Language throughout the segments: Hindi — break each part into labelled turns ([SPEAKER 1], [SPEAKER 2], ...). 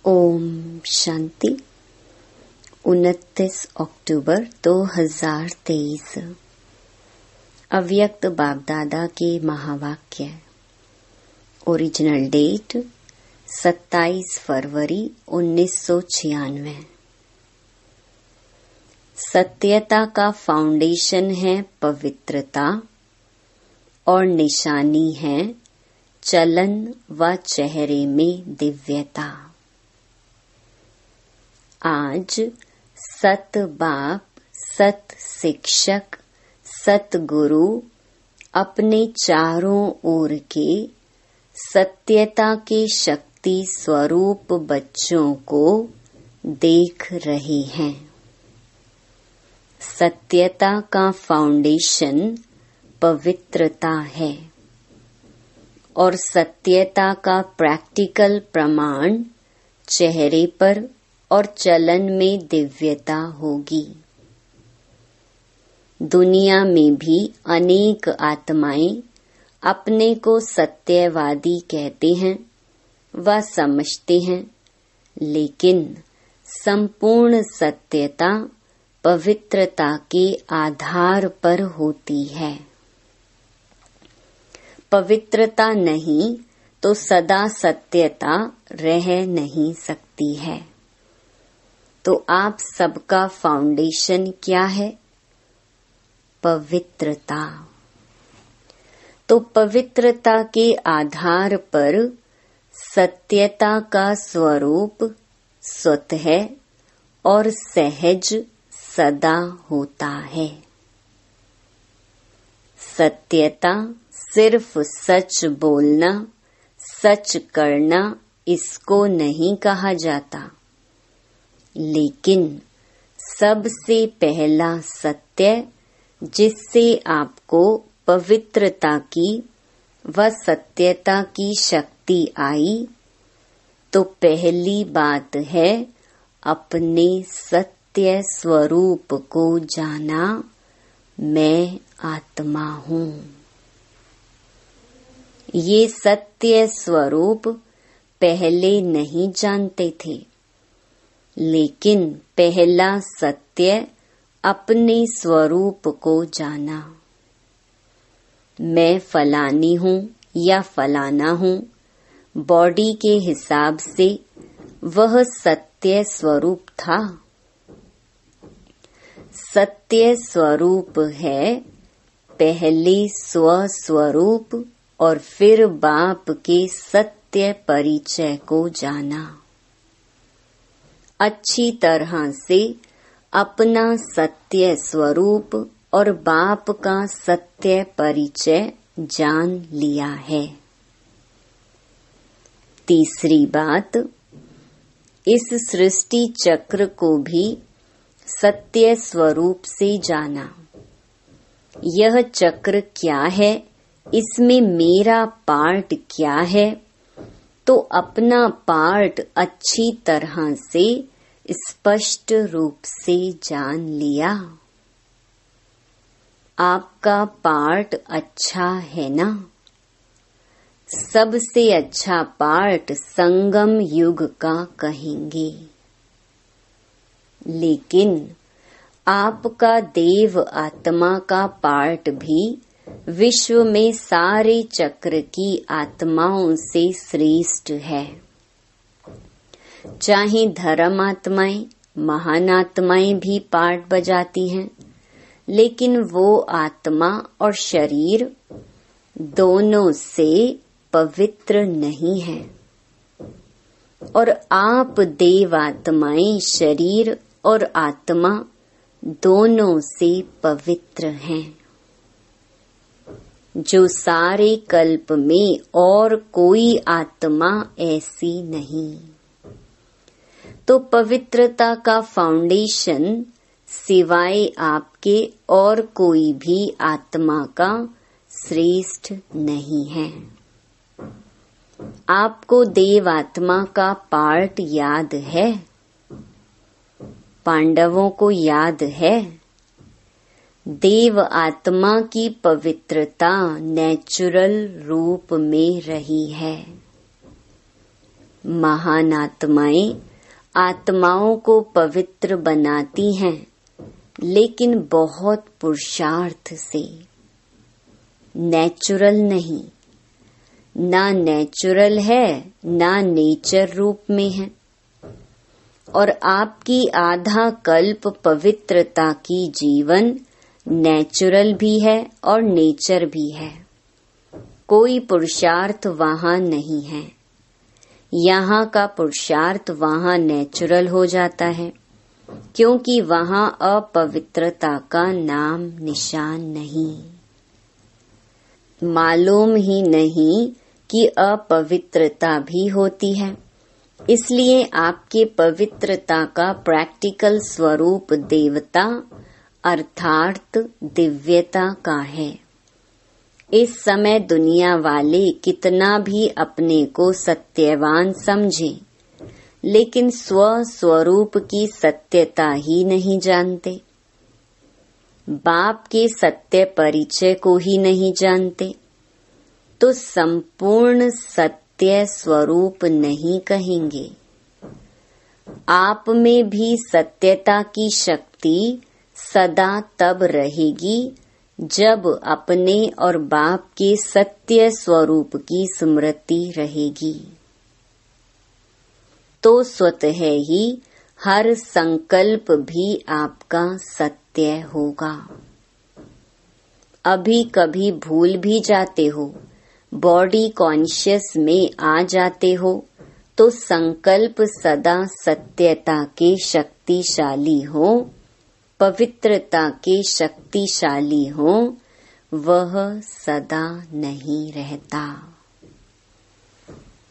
[SPEAKER 1] ओम शांति। 29 अक्टूबर 2023। अव्यक्त बापदादा के महावाक्य। ओरिजिनल डेट 27 फरवरी 1996। सत्यता का फाउंडेशन है पवित्रता और निशानी है चलन व चेहरे में दिव्यता। आज सत बाप, सत शिक्षक, सत गुरु अपने चारों ओर के सत्यता के शक्ति स्वरूप बच्चों को देख रहे हैं। सत्यता का फाउंडेशन पवित्रता है और सत्यता का प्रैक्टिकल प्रमाण चेहरे पर और चलन में दिव्यता होगी। दुनिया में भी अनेक आत्माएं अपने को सत्यवादी कहते हैं व समझते हैं, लेकिन संपूर्ण सत्यता पवित्रता के आधार पर होती है। पवित्रता नहीं तो सदा सत्यता रह नहीं सकती है। तो आप सबका फाउंडेशन क्या है? पवित्रता। तो पवित्रता के आधार पर सत्यता का स्वरूप स्वतः और सहज सदा होता है। सत्यता सिर्फ सच बोलना, सच करना इसको नहीं कहा जाता, लेकिन सबसे पहला सत्य जिससे आपको पवित्रता की व सत्यता की शक्ति आई, तो पहली बात है अपने सत्य स्वरूप को जाना। मैं आत्मा हूँ। ये सत्य स्वरूप पहले नहीं जानते थे, लेकिन पहला सत्य अपने स्वरूप को जाना। मैं फलानी हूँ या फलाना हूँ, बॉडी के हिसाब से वह सत्य स्वरूप था। सत्य स्वरूप है पहले स्वस्वरूप और फिर बाप के सत्य परिचय को जाना। अच्छी तरह से अपना सत्य स्वरूप और बाप का सत्य परिचय जान लिया है। तीसरी बात, इस सृष्टि चक्र को भी सत्य स्वरूप से जाना। यह चक्र क्या है, इसमें मेरा पार्ट क्या है, तो अपना पार्ट अच्छी तरह से स्पष्ट रूप से जान लिया। आपका पार्ट अच्छा है ना? सबसे अच्छा पार्ट संगम युग का कहेंगे, लेकिन आपका देव आत्मा का पार्ट भी विश्व में सारे चक्र की आत्माओं से श्रेष्ठ है। चाहे धर्म आत्माएं, महान आत्माएं भी पार्ट बजाती हैं, लेकिन वो आत्मा और शरीर दोनों से पवित्र नहीं है। और आप देव आत्माएं शरीर और आत्मा दोनों से पवित्र हैं, जो सारे कल्प में और कोई आत्मा ऐसी नहीं। तो पवित्रता का फाउंडेशन सिवाय आपके और कोई भी आत्मा का श्रेष्ठ नहीं है। आपको देव आत्मा का पार्ट याद है? पांडवों को याद है? देव आत्मा की पवित्रता नेचुरल रूप में रही है। महान आत्माएं आत्माओं को पवित्र बनाती हैं, लेकिन बहुत पुरुषार्थ से, नेचुरल नहीं। ना नेचुरल है, ना नेचर रूप में है। और आपकी आधा कल्प पवित्रता की जीवन नेचुरल भी है और नेचर भी है। कोई पुरुषार्थ वहाँ नहीं है। यहाँ का पुरुषार्थ वहाँ नेचुरल हो जाता है, क्योंकि वहाँ अपवित्रता का नाम निशान नहीं। मालूम ही नहीं कि अपवित्रता भी होती है। इसलिए आपके पवित्रता का प्रैक्टिकल स्वरूप देवता अर्थात दिव्यता का है। इस समय दुनिया वाले कितना भी अपने को सत्यवान समझें, लेकिन स्वरूप की सत्यता ही नहीं जानते। बाप के सत्य परिचय को ही नहीं जानते, तो संपूर्ण सत्य स्वरूप नहीं कहेंगे। आप में भी सत्यता की शक्ति सदा तब रहेगी जब अपने और बाप के सत्य स्वरूप की स्मृति रहेगी। तो स्वतः ही हर संकल्प भी आपका सत्य होगा। अभी कभी भूल भी जाते हो, बॉडी कॉन्शियस में आ जाते हो, तो संकल्प सदा सत्यता के शक्तिशाली हो, पवित्रता के शक्तिशाली हो, वह सदा नहीं रहता।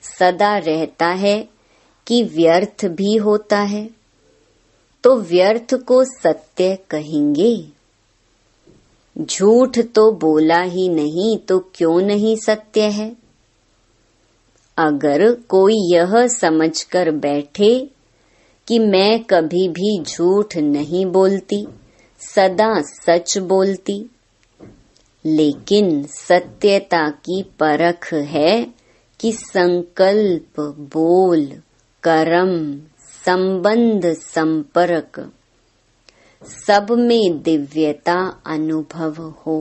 [SPEAKER 1] सदा रहता है कि व्यर्थ भी होता है, तो व्यर्थ को सत्य कहेंगे। झूठ तो बोला ही नहीं तो क्यों नहीं सत्य है। अगर कोई यह समझकर बैठे कि मैं कभी भी झूठ नहीं बोलती, सदा सच बोलती, लेकिन सत्यता की परख है कि संकल्प, बोल, कर्म, संबंध, संपर्क सब में दिव्यता अनुभव हो।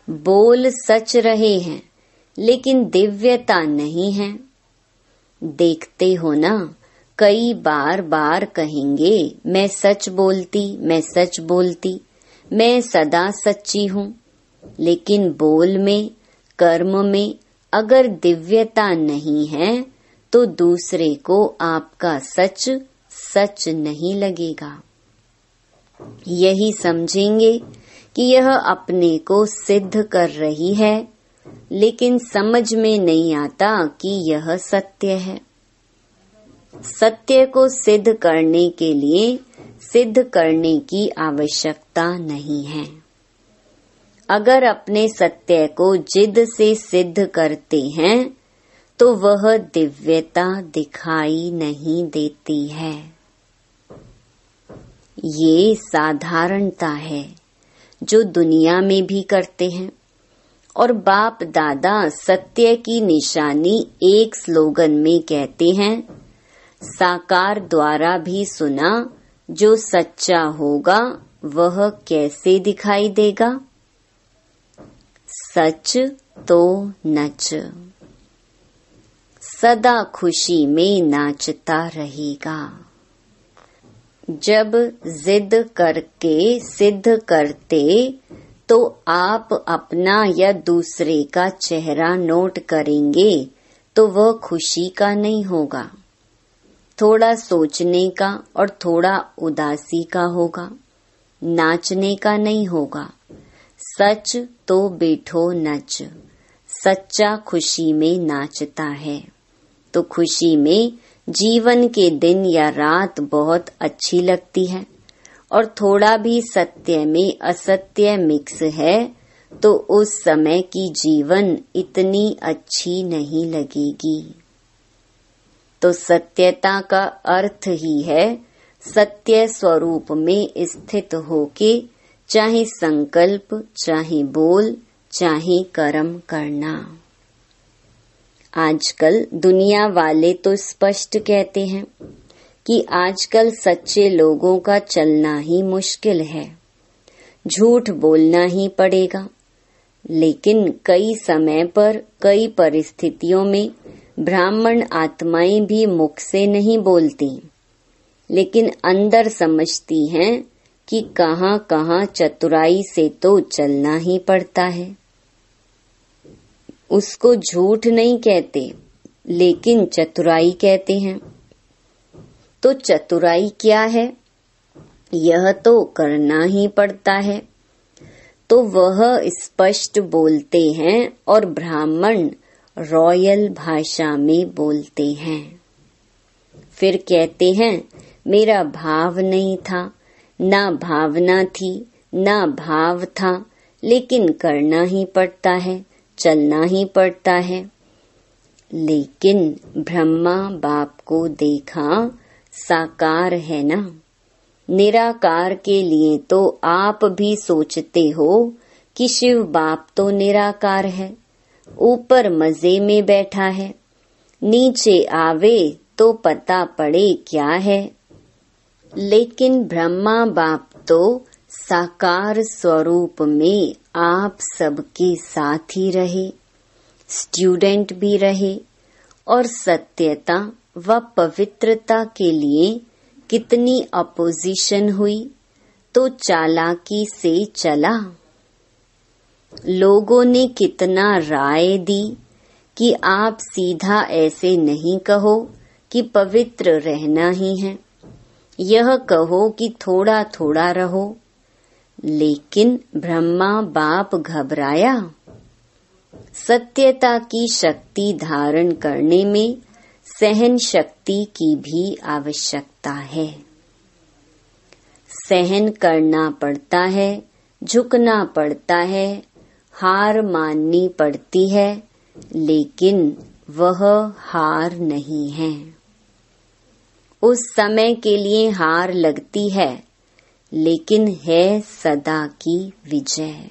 [SPEAKER 1] बोल सच रहे हैं, लेकिन दिव्यता नहीं है। देखते हो ना, कई बार कहेंगे मैं सच बोलती, मैं सच बोलती, मैं सदा सच्ची हूँ, लेकिन बोल में, कर्म में अगर दिव्यता नहीं है तो दूसरे को आपका सच सच नहीं लगेगा। यही समझेंगे कि यह अपने को सिद्ध कर रही है, लेकिन समझ में नहीं आता कि यह सत्य है। सत्य को सिद्ध करने के लिए सिद्ध करने की आवश्यकता नहीं है। अगर अपने सत्य को जिद से सिद्ध करते हैं तो वह दिव्यता दिखाई नहीं देती है। ये साधारणता है जो दुनिया में भी करते हैं, और बाप दादा सत्य की निशानी एक स्लोगन में कहते हैं, साकार द्वारा भी सुना, जो सच्चा होगा वह कैसे दिखाई देगा। सच तो नच, सदा खुशी में नाचता रहेगा। जब जिद करके सिद्ध करते तो आप अपना या दूसरे का चेहरा नोट करेंगे तो वह खुशी का नहीं होगा, थोड़ा सोचने का और थोड़ा उदासी का होगा, नाचने का नहीं होगा। सच तो बैठो नच, सच्चा खुशी में नाचता है, तो खुशी में जीवन के दिन या रात बहुत अच्छी लगती है, और थोड़ा भी सत्य में असत्य मिक्स है तो उस समय की जीवन इतनी अच्छी नहीं लगेगी। तो सत्यता का अर्थ ही है सत्य स्वरूप में स्थित होके चाहे संकल्प, चाहे बोल, चाहे कर्म करना। आजकल दुनिया वाले तो स्पष्ट कहते हैं कि आजकल सच्चे लोगों का चलना ही मुश्किल है, झूठ बोलना ही पड़ेगा। लेकिन कई समय पर कई परिस्थितियों में ब्राह्मण आत्माएं भी मुख से नहीं बोलती, लेकिन अंदर समझती हैं कि कहाँ कहाँ चतुराई से तो चलना ही पड़ता है। उसको झूठ नहीं कहते, लेकिन चतुराई कहते हैं। तो चतुराई क्या है? यह तो करना ही पड़ता है। तो वह स्पष्ट बोलते हैं और ब्राह्मण रॉयल भाषा में बोलते हैं। फिर कहते हैं मेरा भाव नहीं था, ना भावना थी, ना भाव था, लेकिन करना ही पड़ता है, चलना ही पड़ता है। लेकिन ब्रह्मा बाप को देखा साकार है ना। निराकार के लिए तो आप भी सोचते हो कि शिव बाप तो निराकार है, ऊपर मजे में बैठा है, नीचे आवे तो पता पड़े क्या है। लेकिन ब्रह्मा बाप तो साकार स्वरूप में आप सबके साथ ही रहे, स्टूडेंट भी रहे, और सत्यता व पवित्रता के लिए कितनी अपोजिशन हुई तो चालाकी से चला। लोगों ने कितना राय दी कि आप सीधा ऐसे नहीं कहो कि पवित्र रहना ही है, यह कहो कि थोड़ा थोड़ा रहो। लेकिन ब्रह्मा बाप घबराया। सत्यता की शक्ति धारण करने में सहन शक्ति की भी आवश्यकता है। सहन करना पड़ता है, झुकना पड़ता है, हार माननी पड़ती है, लेकिन वह हार नहीं है। उस समय के लिए हार लगती है, लेकिन है सदा की विजय।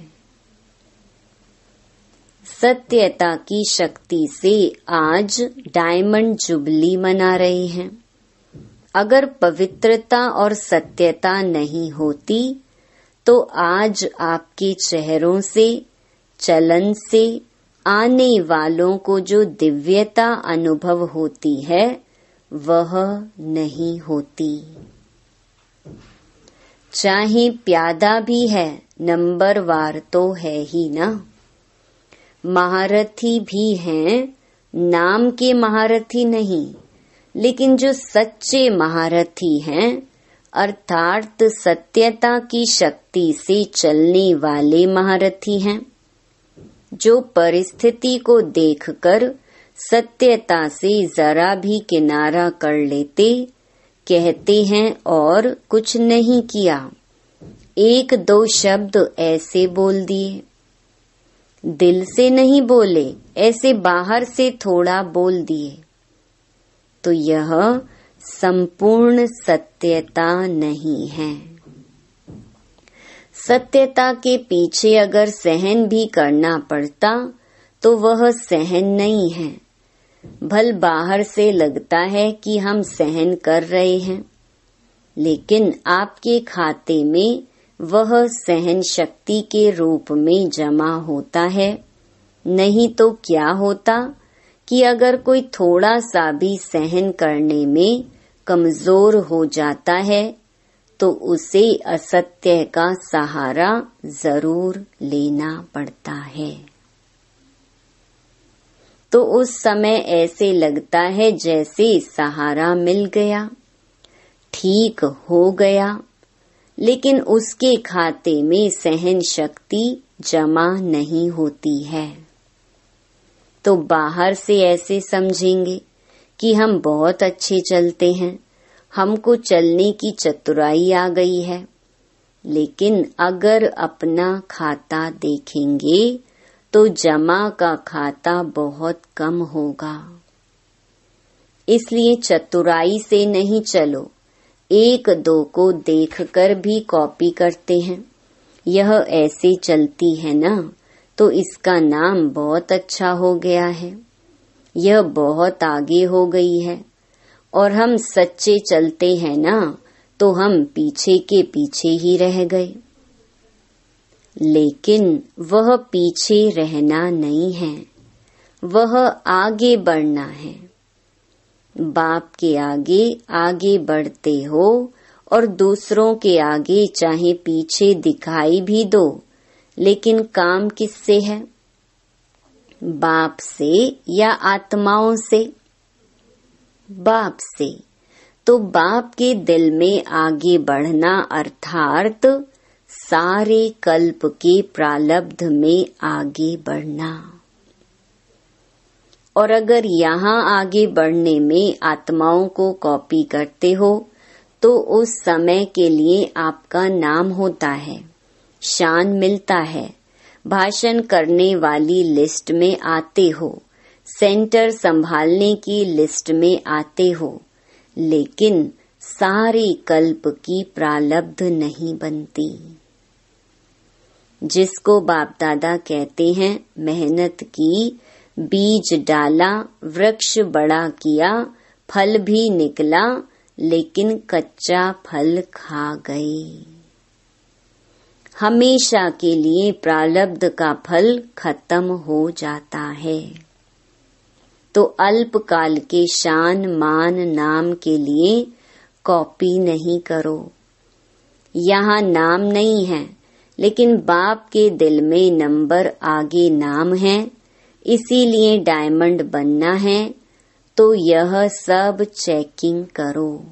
[SPEAKER 1] सत्यता की शक्ति से आज डायमंड जुबली मना रहे हैं। अगर पवित्रता और सत्यता नहीं होती तो आज आपके चेहरों से, चलन से आने वालों को जो दिव्यता अनुभव होती है वह नहीं होती। चाहे प्यादा भी है, नंबरवार तो है ही ना। महारथी भी हैं, नाम के महारथी नहीं, लेकिन जो सच्चे महारथी हैं, अर्थात सत्यता की शक्ति से चलने वाले महारथी हैं, जो परिस्थिति को देखकर सत्यता से जरा भी किनारा कर लेते, कहते हैं और कुछ नहीं किया, एक दो शब्द ऐसे बोल दिए, दिल से नहीं बोले, ऐसे बाहर से थोड़ा बोल दिए, तो यह संपूर्ण सत्यता नहीं है। सत्यता के पीछे अगर सहन भी करना पड़ता तो वह सहन नहीं है। भल बाहर से लगता है कि हम सहन कर रहे हैं, लेकिन आपके खाते में वह सहन शक्ति के रूप में जमा होता है। नहीं तो क्या होता कि अगर कोई थोड़ा सा भी सहन करने में कमजोर हो जाता है तो उसे असत्य का सहारा जरूर लेना पड़ता है। तो उस समय ऐसे लगता है जैसे सहारा मिल गया, ठीक हो गया, लेकिन उसके खाते में सहन शक्ति जमा नहीं होती है। तो बाहर से ऐसे समझेंगे कि हम बहुत अच्छे चलते हैं, हमको चलने की चतुराई आ गई है, लेकिन अगर अपना खाता देखेंगे तो जमा का खाता बहुत कम होगा। इसलिए चतुराई से नहीं चलो, एक दो को देखकर भी कॉपी करते हैं, यह ऐसे चलती है ना तो इसका नाम बहुत अच्छा हो गया है। यह बहुत आगे हो गई है और हम सच्चे चलते हैं ना, तो हम पीछे के पीछे ही रह गए। लेकिन वह पीछे रहना नहीं है, वह आगे बढ़ना है। बाप के आगे आगे बढ़ते हो और दूसरों के आगे चाहे पीछे दिखाई भी दो, लेकिन काम किससे है? बाप से या आत्माओं से? बाप से। तो बाप के दिल में आगे बढ़ना अर्थात सारे कल्प के प्रारब्ध में आगे बढ़ना। और अगर यहाँ आगे बढ़ने में आत्माओं को कॉपी करते हो तो उस समय के लिए आपका नाम होता है, शान मिलता है, भाषण करने वाली लिस्ट में आते हो, सेंटर संभालने की लिस्ट में आते हो, लेकिन सारे कल्प की प्रारब्ध नहीं बनती। जिसको बाप दादा कहते हैं मेहनत की, बीज डाला, वृक्ष बड़ा किया, फल भी निकला, लेकिन कच्चा फल खा गए। हमेशा के लिए प्रारब्ध का फल खत्म हो जाता है। तो अल्पकाल के शान मान नाम के लिए कॉपी नहीं करो। यहाँ नाम नहीं है, लेकिन बाप के दिल में नंबर आगे नाम है, इसीलिए डायमंड बनना है। तो यह सब चेकिंग करो।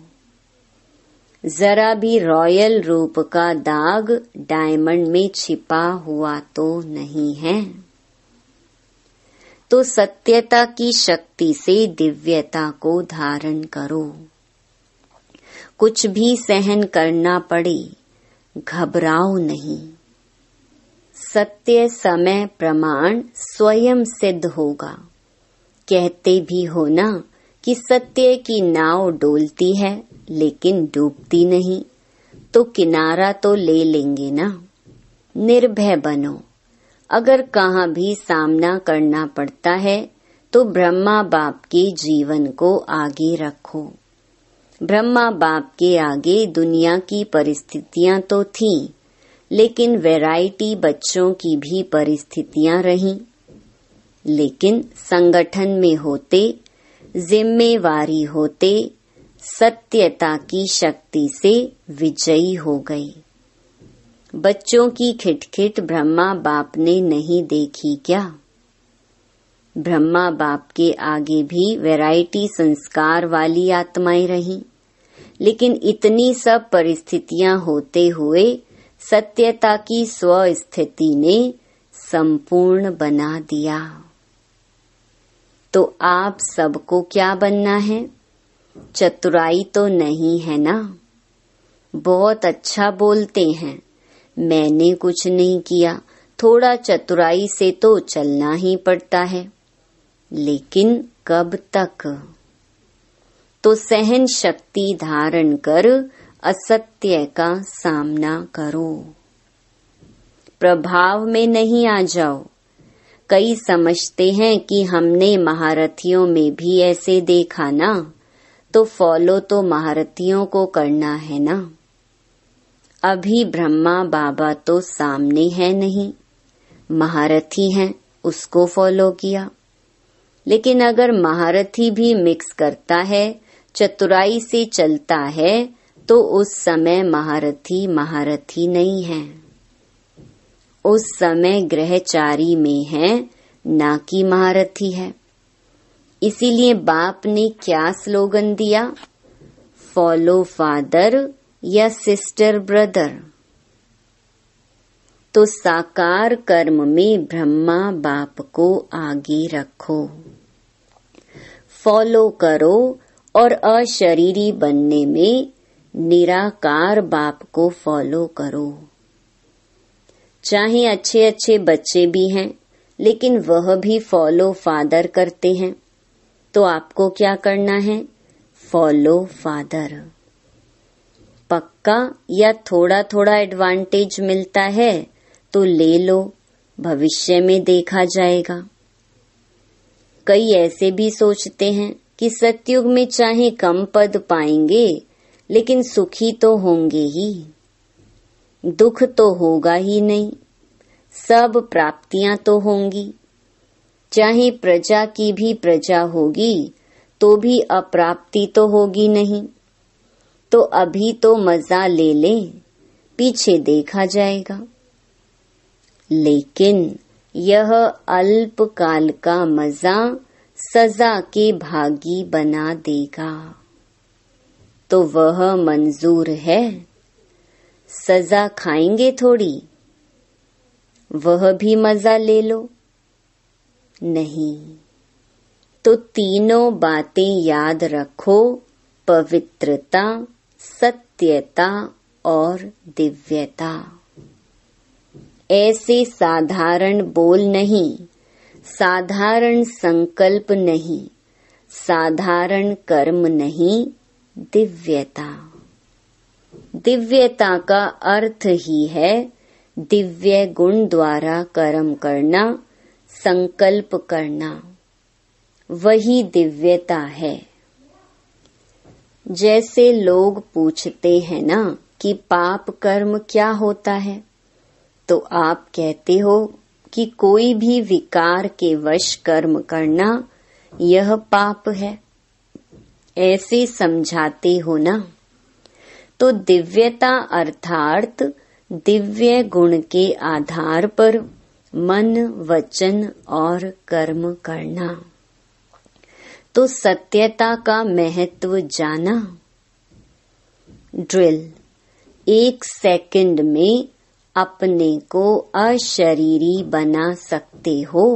[SPEAKER 1] जरा भी रॉयल रूप का दाग डायमंड में छिपा हुआ तो नहीं है। तो सत्यता की शक्ति से दिव्यता को धारण करो। कुछ भी सहन करना पड़े, घबराओ नहीं। सत्य समय प्रमाण स्वयं सिद्ध होगा। कहते भी हो ना कि सत्य की नाव डोलती है लेकिन डूबती नहीं, तो किनारा तो ले लेंगे ना। निर्भय बनो। अगर कहाँ भी सामना करना पड़ता है तो ब्रह्मा बाप के जीवन को आगे रखो। ब्रह्मा बाप के आगे दुनिया की परिस्थितियां तो थीं, लेकिन वैरायटी बच्चों की भी परिस्थितियां रहीं। लेकिन संगठन में होते, जिम्मेवारी होते, सत्यता की शक्ति से विजयी हो गई। बच्चों की खिटखिट ब्रह्मा बाप ने नहीं देखी क्या? ब्रह्मा बाप के आगे भी वैरायटी संस्कार वाली आत्माएं रहीं, लेकिन इतनी सब परिस्थितियां होते हुए सत्यता की स्वस्थिति ने संपूर्ण बना दिया। तो आप सबको क्या बनना है? चतुराई तो नहीं है ना? बहुत अच्छा बोलते हैं, मैंने कुछ नहीं किया, थोड़ा चतुराई से तो चलना ही पड़ता है, लेकिन कब तक? तो सहन शक्ति धारण कर असत्य का सामना करो। प्रभाव में नहीं आ जाओ। कई समझते हैं कि हमने महारथियों में भी ऐसे देखा ना, तो फॉलो तो महारथियों को करना है ना। अभी ब्रह्मा बाबा तो सामने है नहीं, महारथी हैं, उसको फॉलो किया। लेकिन अगर महारथी भी मिक्स करता है, चतुराई से चलता है, तो उस समय महारथी नहीं है। उस समय ग्रहचारी में है, ना कि महारथी है। इसीलिए बाप ने क्या स्लोगन दिया? फॉलो फादर या सिस्टर ब्रदर। तो साकार कर्म में ब्रह्मा बाप को आगे रखो, फॉलो करो, और अशरीरी बनने में निराकार बाप को फॉलो करो। चाहे अच्छे अच्छे बच्चे भी हैं, लेकिन वह भी फॉलो फादर करते हैं, तो आपको क्या करना है? Follow father. पक्का या थोड़ा थोड़ा एडवांटेज मिलता है तो ले लो, भविष्य में देखा जाएगा। कई ऐसे भी सोचते हैं कि सतयुग में चाहे कम पद पाएंगे लेकिन सुखी तो होंगे ही, दुख तो होगा ही नहीं, सब प्राप्तियां तो होंगी। चाहे प्रजा की भी प्रजा होगी तो भी अप्राप्ति तो होगी नहीं। तो अभी तो मजा ले लें, पीछे देखा जाएगा। लेकिन यह अल्प काल का मजा सजा के भागी बना देगा, तो वह मंजूर है। सजा खाएंगे थोड़ी, वह भी मजा ले लो। नहीं तो तीनों बातें याद रखो, पवित्रता, सत्यता और दिव्यता। ऐसे साधारण बोल नहीं, साधारण संकल्प नहीं, साधारण कर्म नहीं, दिव्यता। दिव्यता का अर्थ ही है दिव्य गुण द्वारा कर्म करना, संकल्प करना, वही दिव्यता है। जैसे लोग पूछते हैं ना कि पाप कर्म क्या होता है, तो आप कहते हो कि कोई भी विकार के वश कर्म करना यह पाप है, ऐसे समझाते हो ना। तो दिव्यता अर्थात दिव्य गुण के आधार पर मन, वचन और कर्म करना। तो सत्यता का महत्व जाना। ड्रिल, 1 सेकंड में अपने को अशरीरी बना सकते हो।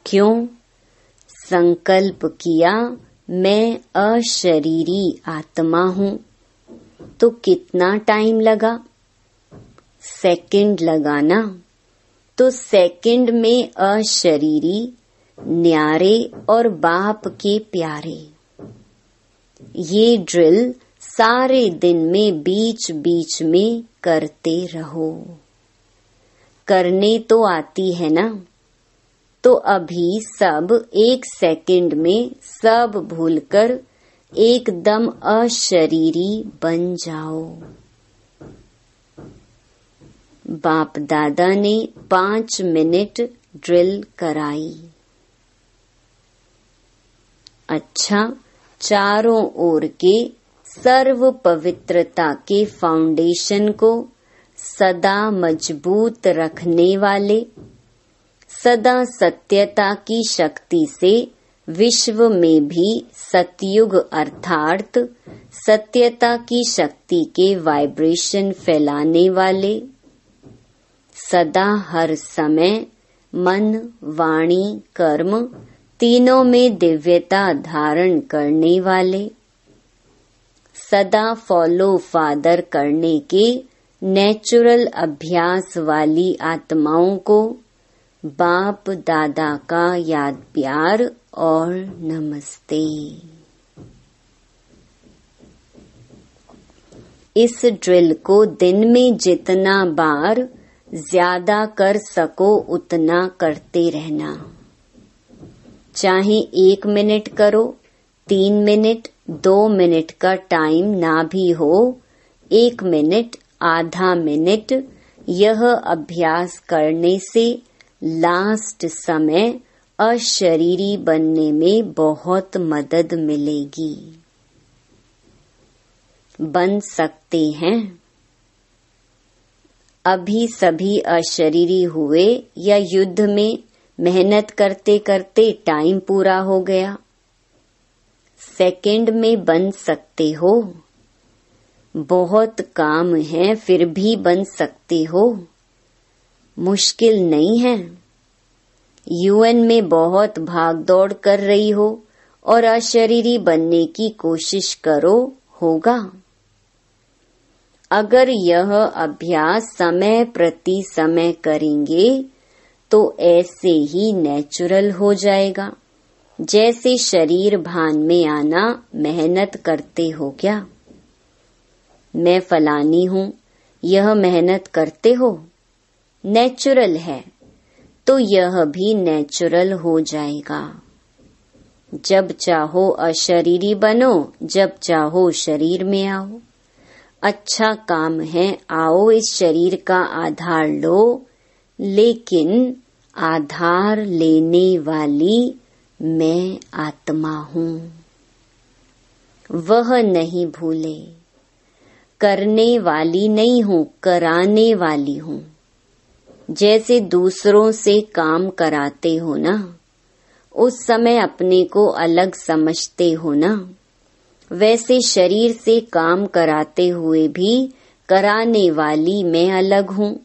[SPEAKER 1] क्यों? संकल्प किया मैं अशरीरी आत्मा हूँ। तो कितना टाइम लगा? सेकंड लगाना। तो सेकंड में अशरीरी, न्यारे और बाप के प्यारे। ये ड्रिल सारे दिन में बीच बीच में करते रहो। करने तो आती है ना। तो अभी सब 1 सेकंड में सब भूलकर एकदम अशरीरी बन जाओ। बाप दादा ने 5 मिनट ड्रिल कराई। अच्छा, चारों ओर के सर्व पवित्रता के फाउंडेशन को सदा मजबूत रखने वाले, सदा सत्यता की शक्ति से विश्व में भी सतयुग अर्थात सत्यता की शक्ति के वाइब्रेशन फैलाने वाले, सदा हर समय मन, वाणी, कर्म तीनों में दिव्यता धारण करने वाले, सदा फॉलो फादर करने के नेचुरल अभ्यास वाली आत्माओं को बाप दादा का याद प्यार और नमस्ते। इस ड्रिल को दिन में जितना बार ज्यादा कर सको उतना करते रहना। चाहे 1 मिनट करो, 3 मिनट, 2 मिनट का टाइम ना भी हो, 1 मिनट, आधा मिनट, यह अभ्यास करने से लास्ट समय अशरीरी बनने में बहुत मदद मिलेगी। बन सकते हैं। अभी सभी अशरीरी हुए या युद्ध में मेहनत करते करते टाइम पूरा हो गया। सेकंड में बन सकते हो। बहुत काम है फिर भी बन सकते हो। मुश्किल नहीं है। यूएन में बहुत भागदौड़ कर रही हो और अशरीरी बनने की कोशिश करो, होगा। अगर यह अभ्यास समय प्रति समय करेंगे तो ऐसे ही नेचुरल हो जाएगा जैसे शरीर भान में आना मेहनत करते हो क्या। मैं फलानी हूँ, यह मेहनत करते हो, नेचुरल है। तो यह भी नेचुरल हो जाएगा। जब चाहो अशरीरी बनो, जब चाहो शरीर में आओ। अच्छा काम है, आओ इस शरीर का आधार लो, लेकिन आधार लेने वाली मैं आत्मा हूँ, वह नहीं भूले। करने वाली नहीं हूँ, कराने वाली हूँ। जैसे दूसरों से काम कराते हो ना, उस समय अपने को अलग समझते हो ना, वैसे शरीर से काम कराते हुए भी कराने वाली मैं अलग हूँ।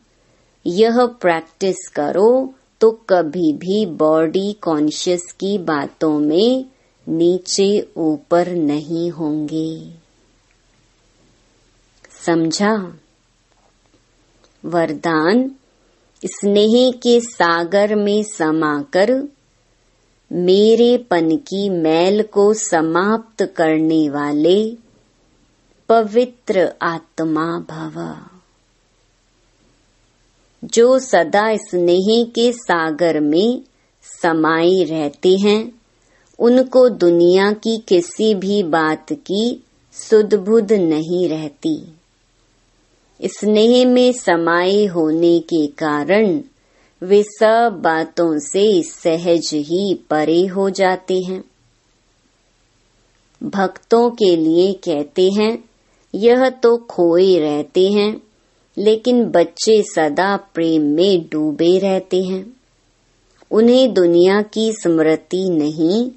[SPEAKER 1] यह प्रैक्टिस करो तो कभी भी बॉडी कॉन्शियस की बातों में नीचे ऊपर नहीं होंगे। समझा? वरदान, स्नेह के सागर में समाकर मेरेपन की मैल को समाप्त करने वाले पवित्र आत्मा भव। जो सदा स्नेह के सागर में समाये रहते हैं, उनको दुनिया की किसी भी बात की सुध-बुध नहीं रहती। स्नेह में समाये होने के कारण वे सब बातों से सहज ही परे हो जाते हैं। भक्तों के लिए कहते हैं, यह तो खोए रहते हैं, लेकिन बच्चे सदा प्रेम में डूबे रहते हैं। उन्हें दुनिया की स्मृति नहीं,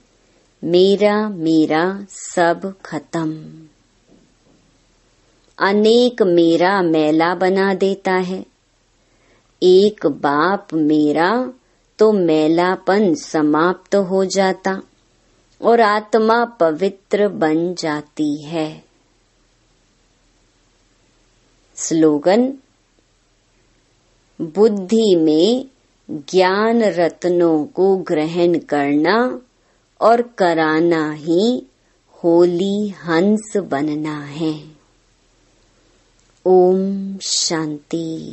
[SPEAKER 1] मेरा मेरा सब खत्म। अनेक मेरा मैला बना देता है। एक बाप मेरा तो मैलापन समाप्त हो जाता और आत्मा पवित्र बन जाती है। स्लोगन, बुद्धि में ज्ञान रत्नों को ग्रहण करना और कराना ही होली हंस बनना है। ओम शांति।